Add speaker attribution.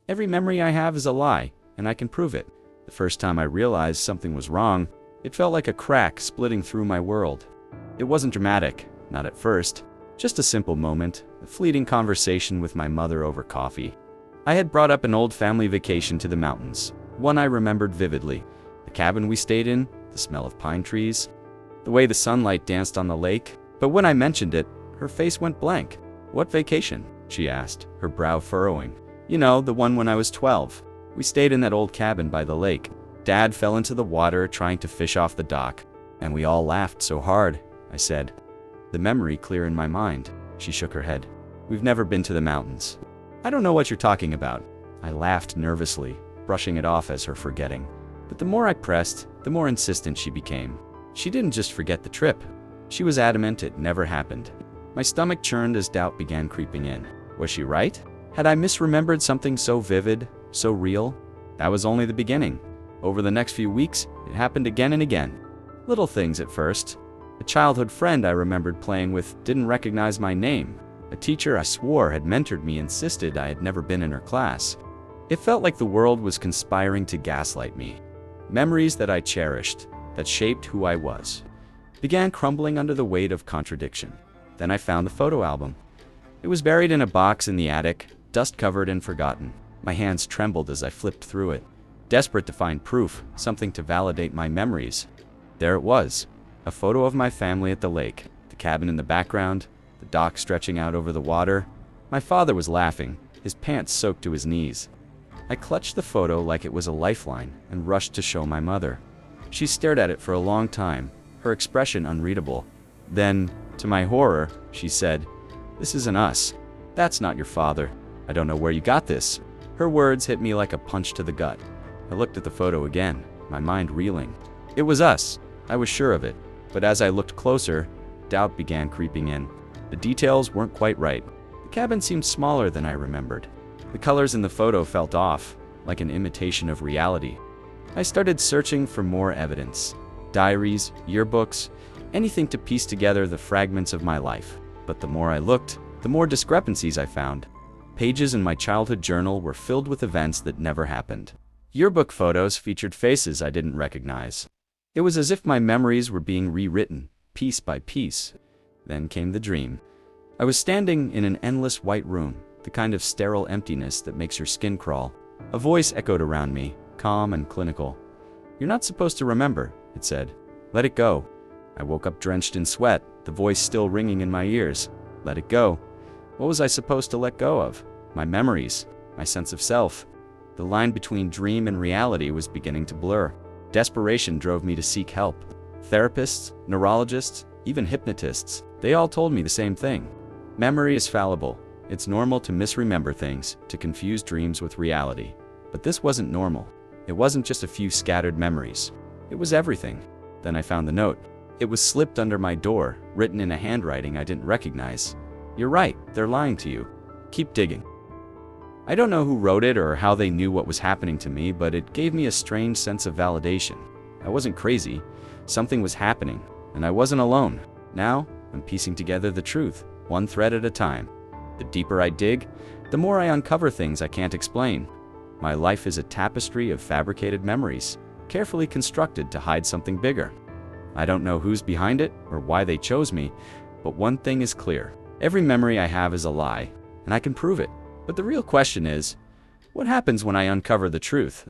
Speaker 1: Every memory I have is a lie, and I can prove it. The first time I realized something was wrong, it felt like a crack splitting through my world. It wasn't dramatic, not at first, just a simple moment, a fleeting conversation with my mother over coffee. I had brought up an old family vacation to the mountains, one I remembered vividly. The cabin we stayed in, the smell of pine trees, the way the sunlight danced on the lake. But when I mentioned it, her face went blank. "What vacation?" she asked, her brow furrowing. "You know, the one when I was 12. We stayed in that old cabin by the lake. Dad fell into the water trying to fish off the dock, and we all laughed so hard," I said, the memory clear in my mind. She shook her head. "We've never been to the mountains." "I don't know what you're talking about." I laughed nervously, brushing it off as her forgetting. But the more I pressed, the more insistent she became. She didn't just forget the trip. She was adamant it never happened. My stomach churned as doubt began creeping in. Was she right? Had I misremembered something so vivid, so real? That was only the beginning. Over the next few weeks, it happened again and again. Little things at first. A childhood friend I remembered playing with didn't recognize my name. A teacher I swore had mentored me insisted I had never been in her class. It felt like the world was conspiring to gaslight me. Memories that I cherished, that shaped who I was, began crumbling under the weight of contradiction. Then I found the photo album. It was buried in a box in the attic, dust-covered and forgotten. My hands trembled as I flipped through it, desperate to find proof, something to validate my memories. There it was, a photo of my family at the lake, the cabin in the background, the dock stretching out over the water. My father was laughing, his pants soaked to his knees. I clutched the photo like it was a lifeline and rushed to show my mother. She stared at it for a long time, her expression unreadable. Then, to my horror, she said, "This isn't us. That's not your father. I don't know where you got this." Her words hit me like a punch to the gut. I looked at the photo again, my mind reeling. It was us. I was sure of it. But as I looked closer, doubt began creeping in. The details weren't quite right. The cabin seemed smaller than I remembered. The colors in the photo felt off, like an imitation of reality. I started searching for more evidence. Diaries, yearbooks, anything to piece together the fragments of my life. But the more I looked, the more discrepancies I found. Pages in my childhood journal were filled with events that never happened. Yearbook photos featured faces I didn't recognize. It was as if my memories were being rewritten, piece by piece. Then came the dream. I was standing in an endless white room, the kind of sterile emptiness that makes your skin crawl. A voice echoed around me, calm and clinical. "You're not supposed to remember," it said. "Let it go." I woke up drenched in sweat, the voice still ringing in my ears. Let it go. What was I supposed to let go of? My memories, my sense of self. The line between dream and reality was beginning to blur. Desperation drove me to seek help. Therapists, neurologists, even hypnotists, they all told me the same thing. Memory is fallible. It's normal to misremember things, to confuse dreams with reality. But this wasn't normal. It wasn't just a few scattered memories. It was everything. Then I found the note. It was slipped under my door, written in a handwriting I didn't recognize. "You're right, they're lying to you. Keep digging." I don't know who wrote it or how they knew what was happening to me, but it gave me a strange sense of validation. I wasn't crazy. Something was happening, and I wasn't alone. Now, I'm piecing together the truth, one thread at a time. The deeper I dig, the more I uncover things I can't explain. My life is a tapestry of fabricated memories, carefully constructed to hide something bigger. I don't know who's behind it or why they chose me, but one thing is clear. Every memory I have is a lie, and I can prove it. But the real question is, what happens when I uncover the truth?